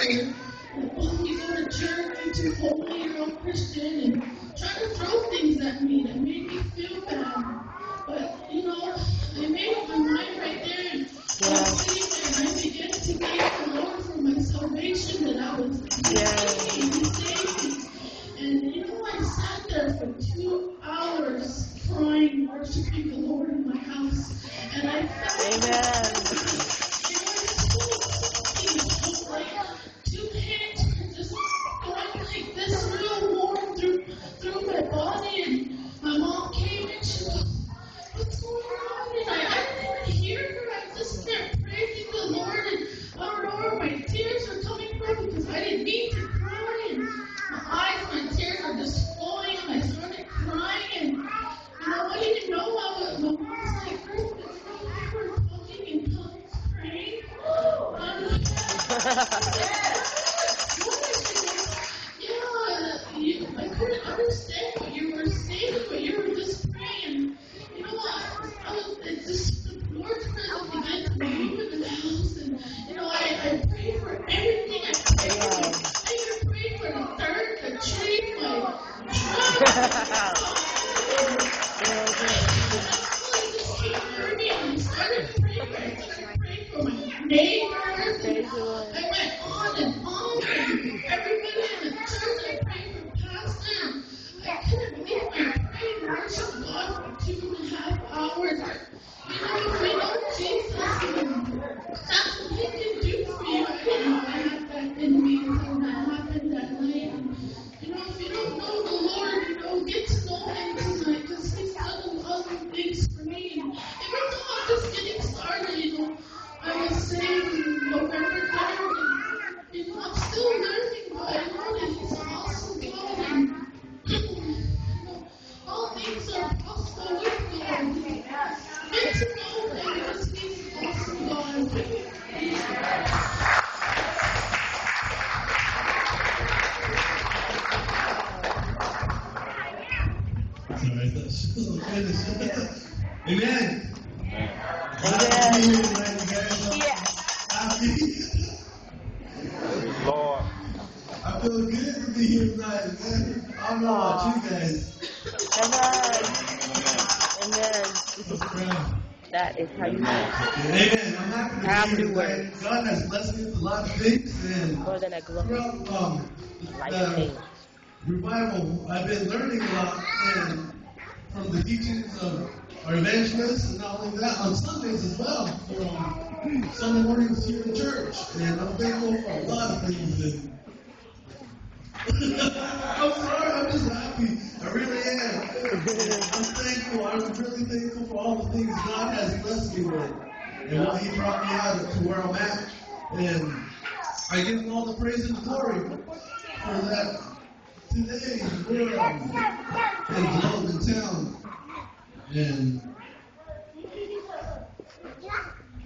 pastor, oh, you go to church, you're too holy, you're all Christian, and trying to throw things at me that made me feel bad. But, I made up my mind right there, and I was sitting there, and I began to thank the Lord for my salvation, that I was He saved me. And, I sat there for 2 hours crying, worshiping the Lord in my house, and I felt like 2 hands were just going like this, real warm through my body, and my mom came and she goes, "What's going on?" And I didn't even hear her. I just kept praising the Lord, and I don't know where my tears were coming from because I didn't mean to cry, and my tears were just flowing, and I started crying, and I didn't know my mom was like, "Girl, we were talking in tongues, praying." I couldn't understand what you were saying, but you were just praying. It's just the Lord's presence began to move in the house, and I prayed for everything. I even prayed for the third, the tree, I started praying for my neighbors, and I went on and on, and everybody in the church, I prayed for pastor. I couldn't believe I prayed and worshiped God for 2.5 hours. If we know Jesus, that's what He can do for you. I didn't know I had that in me until that happened that night. And, if you don't know the Lord, get to know Him tonight, because He's done a lot of things for me. And even though I'm just getting started, I was saved November 3rd, and, I'm still learning, but I know that He's an awesome God, and all things are possible with God. Get to know Him because He's an awesome God. Sorry, that's Amen. Lord. I feel good to be here tonight, man. I don't know about you guys. Amen. That is how you do Amen. I'm happy to be here tonight. God has blessed me with a lot of things, and more than a glory. Throughout revival, I've been learning a lot, and from the teachings of our evangelists, and not only that, on Sundays as well, from Sunday mornings here in church. And I'm thankful for a lot of things. And I'm sorry, I'm just happy. I really am. I'm thankful. I'm really thankful for all the things God has blessed me with, and what He brought me out of to where I'm at. And I give Him all the praise and glory for that. Today, we're in Globe in town, and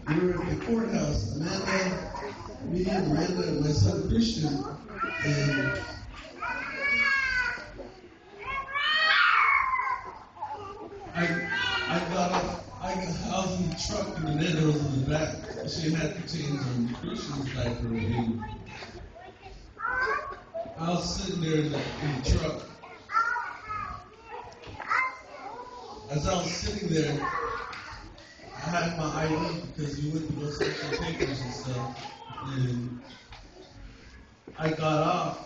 we're at the courthouse. Me and Amanda, and my son Christian, and I got up. I was in the truck, and Amanda was in the back. She had to change on Christian's diaper, and I was sitting there in the truck. As I was sitting there, I had my ID because we went to go search some papers and stuff. And I got off,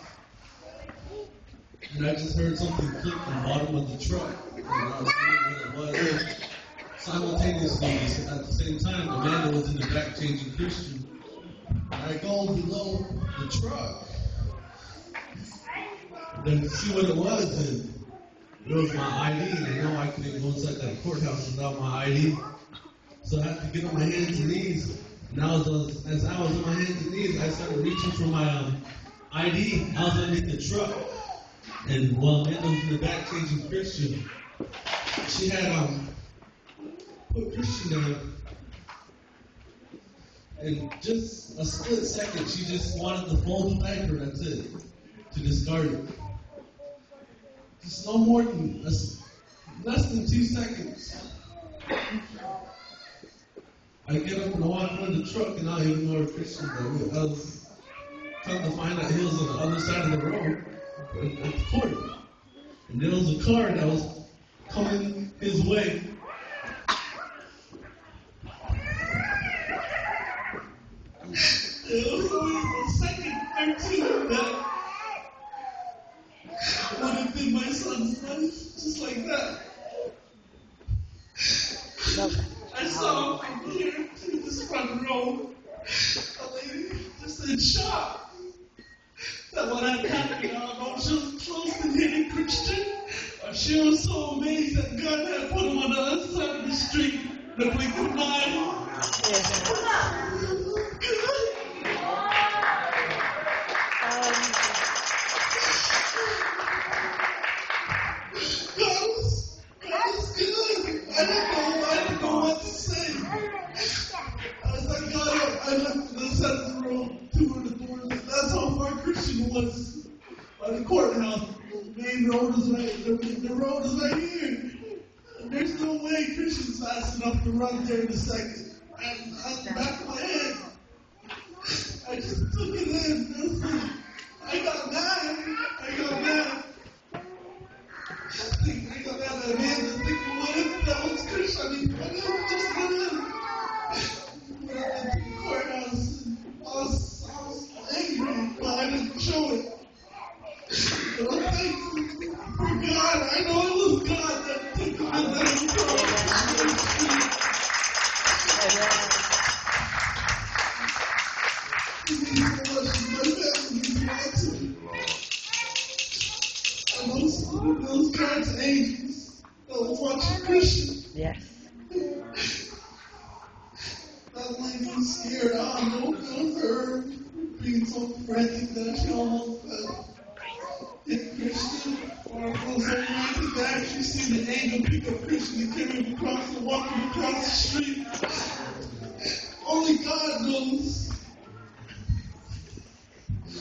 and I just heard something click from the bottom of the truck. And I was wondering what it was. Simultaneously, at the same time, Amanda was in the back changing Christian. And I go below the truck to see what it was, and it was my ID, and I know I couldn't go inside that courthouse without my ID. So I had to get on my hands and knees. And as I was on my hands and knees, I started reaching for my ID. I was underneath the truck. And while Amanda was in the back changing Christian, she had put Christian down. And just a split second, she just wanted to fold the diaper, that's it, to discard it. Just no more than less than 2 seconds. I get up and I walk around the truck, and I don't even know where Christian was. Come to find out he was on the other side of the road at the court. And there was a car that was coming his way. It was only the second 13 that would have been my son's life, just like that. I saw from here to this front row a lady just in shock that what had happened. I don't know if she was close to hitting Christian, or she was so amazed that God had put him on the other side of the street in the blink of an eye. God was good. I didn't know what to say. I was like, God, I left the side of the road, two of the doors. That's how far Christian was by the courthouse. The main road is right. The road is right here. And there's no way Christian's fast enough to run there in a second. And at the back of my head, I just took it in. I got mad. I got mad that man was thinking, what if that was Christian? I mean, what if just went in? Went up into the courthouse. I was angry, but I didn't show it. But I'm thankful for God. I know it was God that took him in that cross. Those God's angels that was watching Christian. Yes. That lady was scared. I don't know her being so frantic that she almost hit Christian. Or it was so frantic that she seen the angel pick up Christian and carry him across and walk him across the street. Only God knows.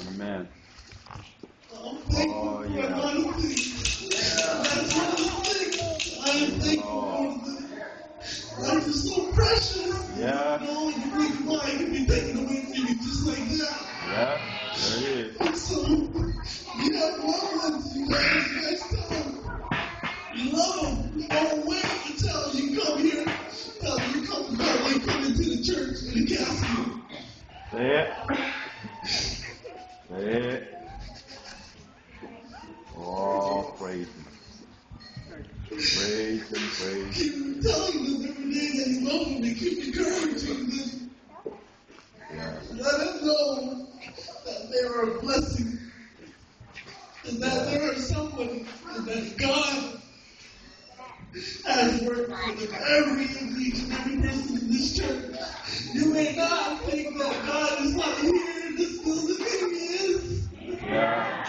Amen. I'm thankful for yeah. honesty. That's one of the things I am thankful for. Life is so precious. Yeah. You know, you blink an eye, it can be taken away from you just like that. Yeah, there it is. And so, you have loved ones, you guys tell them. You love them. Don't wait until you come here. Tell them you come into the church in the casket. Say it. Say it. Oh, praise Him. Praise Him, praise Him. Keep telling them every day that you love them and keep encouraging them. Yeah. Let them know that they are a blessing. And that there is someone, and that God has worked with each and every person in this church. You may not think that God is not here in this building, but He is. Yeah.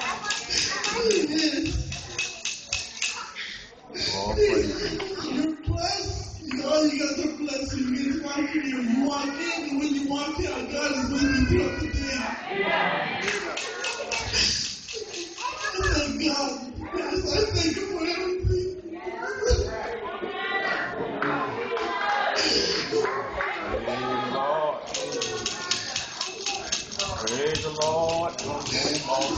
He is. Oh, praise Him. You're blessed. All you guys are blessed. You get to walk in here. You walk in, and when you walk out, God is with you throughout the day. I thank God. Yes, I thank Him for everything. Praise the Lord. Praise the Lord.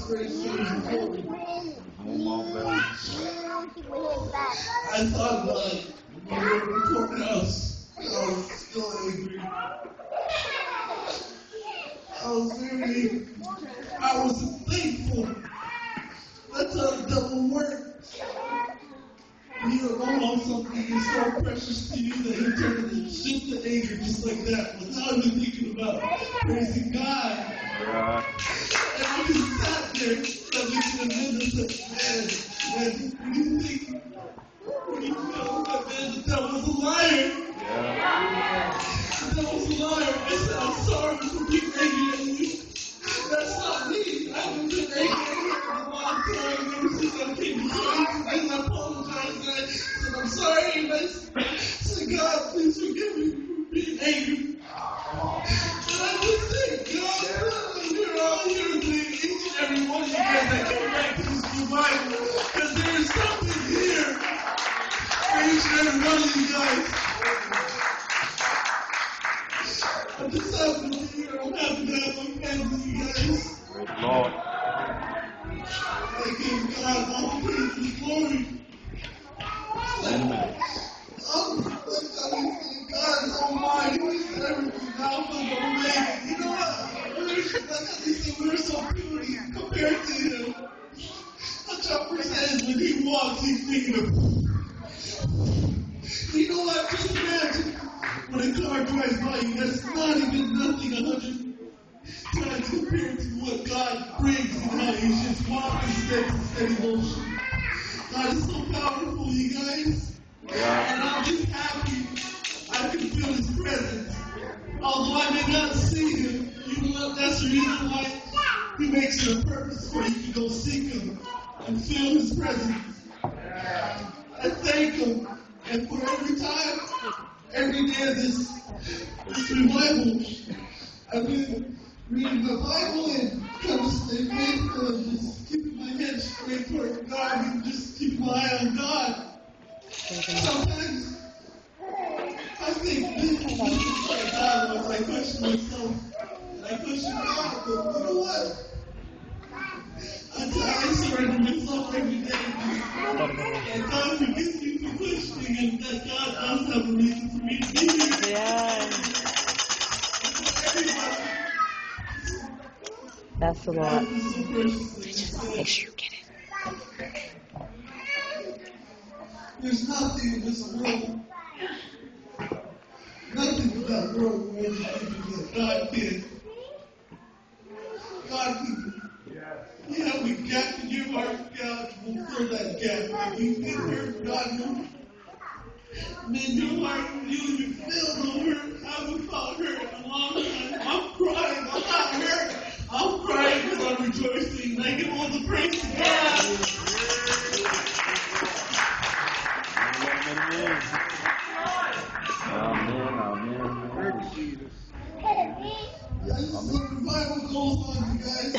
Praise the Lord. I thought about it when we were in the courthouse. I was still angry. I was very angry. I was thankful. That's how the devil works. When you don't know something is so precious to you that you turn to shift to anger just like that without even thinking about praising God. Yeah. And I just sat there and we can admit that, man, when you feel that, man, the devil's a liar. Yeah. The devil's a liar. I said, I'm sorry for being angry at you. That's not me. I haven't been angry at you for a long time. Ever since I came to church, and I apologized. And I said, I'm sorry. And I said, God, please forgive me for being angry. And I just said, God, you're all here today, each and every one of you guys that came back to this new Bible. Because there is something here for each and every one of you guys. guys. Praise the Lord. I give God all praise and glory. Amen. God Almighty, He's everything, Alpha and Omega. You know what? We're so beauty compared to Him. The chopper says when He walks, He's thinking of. You know what? Just imagine when a car drives by you, that's not even nothing 100 times compared to what God brings and how He's just walking steady motion. God is so powerful, you guys. Yeah. And I'm just happy I can feel His presence. Although I may not see Him, you know what? That's the reason why He makes it a purpose for you to go seek Him and feel His presence. I thank Him. And for every time, every day of this revival, I've been reading the Bible and kind of stay faithful and just keeping my head straight toward God and just keep my eye on God. Sometimes I think this is like God was. I question myself and I question God, but you know what? I surrender myself every day. And God forgives me for questioning and that God does have a reason for me to be here. Yeah. That's the Lord. Make sure you get it. There's nothing in this world, nothing in that world where that God did. God can. Yeah, we got to give our God will fill that gap. If you get hurt, God will. Man, your heart you'll be filled no hurt. I haven't felt hurt in a long time. I'm crying. I'm not hurt. I'm crying because I'm rejoicing. And I give all the praise to God. Amen. Jesus. This is what the Bible goes on, you guys.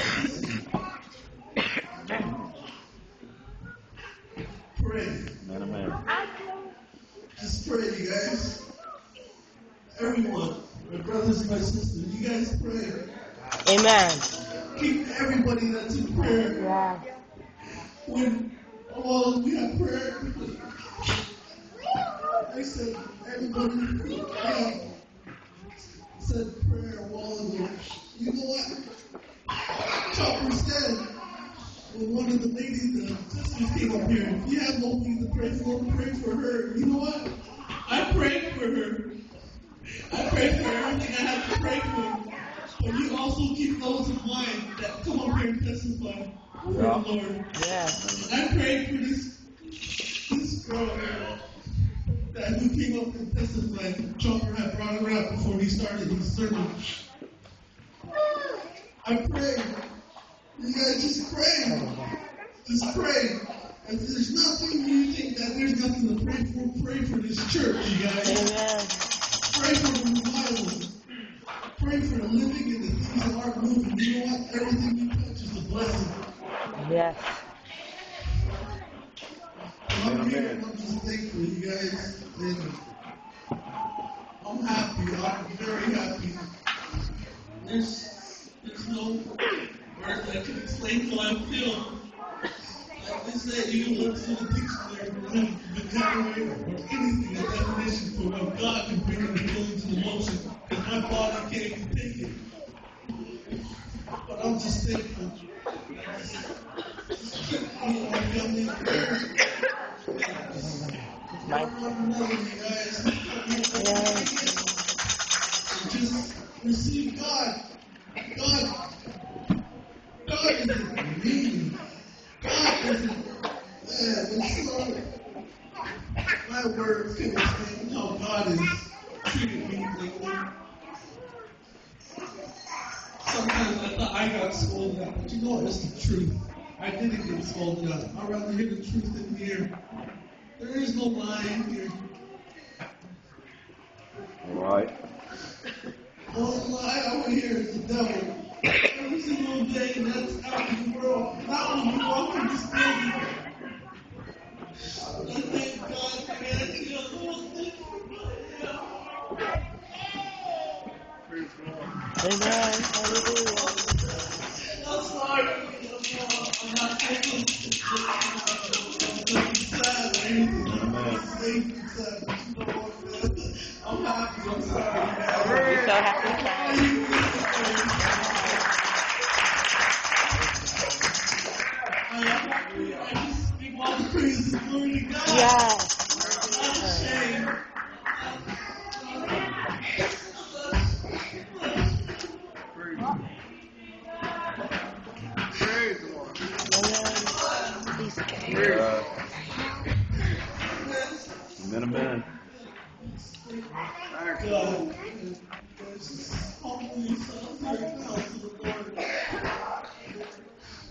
Pray. Amen. Just pray, you guys. Everyone, my brothers and my sisters, you guys pray. Amen. Keep everybody that's in prayer. Yeah. When we have prayer, I said everybody said prayer a while ago. You know what? Chopper said when one of the ladies, the sisters came up here, if you have nobody to pray for her. You know what? I prayed for her. I prayed for everything I had to pray for. But you also keep those in mind that come up here and testify for the Lord. Yeah. I prayed for this girl that who came up and testified. Chopper had brought her up before he started his sermon. I prayed. You guys just pray. Just pray. If there's nothing you think that there's nothing to pray for this church, you guys. Amen. Pray for the revival. Pray for the living and the things that aren't moving. You know what? Everything you touch is a blessing. Yes. I'm here and I'm just thankful, you guys. And I'm happy. I'm very happy. There's no words that can explain how I feel. Like they say, you can look through the dictionary and vocabulary or anything, a definition for what God can bring in the feelings and emotions. Because my body can't even take it. But I'm just thankful. Just keep me on family in prayer. My. One another, you guys. Yes. And just receive God. God isn't mean. God isn't. It's so. My words can explain how God has treated me lately. Sometimes I thought I got scolded out, but you know what? It's the truth. I didn't get scolded out. I'd rather hear the truth than hear. There is no lying here. All right. One lie I would hear is the devil. Every single day, that's out in the world. Not when we walk in this building. I thank God for that. You know, Lord, thank you. Amen. Hallelujah. I'm happy. I'm sorry. We're so happy to I'm happy. I just give all the praise and glory to God. Yes. Not ashamed. Please get Yeah. Amen. God. Just humble yourself right now to the Lord.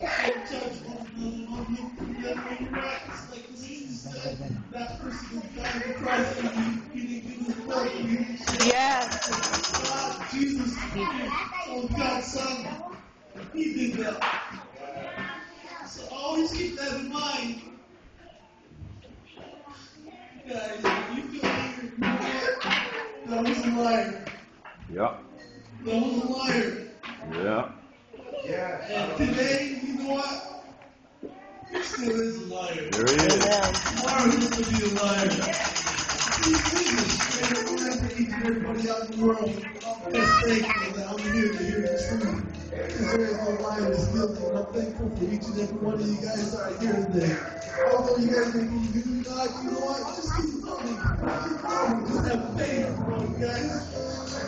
Don't judge one another. Don't look for them where you're at. It's like Jesus said, that person who died in Christ for you, he didn't give his blood for you. He didn't shed Yes. God, Jesus, oh God's Son, he did that. So always keep that in mind. Guys, if you feel angry, you know what? That was a liar. Yep. That was a liar. Yeah. And today, you know what? He still is a liar. There he is. Amen. Tomorrow he's going to be a liar. For each and everybody out in the world, I'm just thankful that I'm here to hear the truth. Because there is no lying is guilty. And I'm thankful for each and every one of you guys that are here today. Although you guys may be new to God, you know what? Just keep coming. Keep coming. Just have faith, bro, you guys.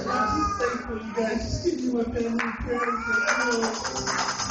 And I'm just thankful, you guys. Just keep me my family in prayers. And, you know,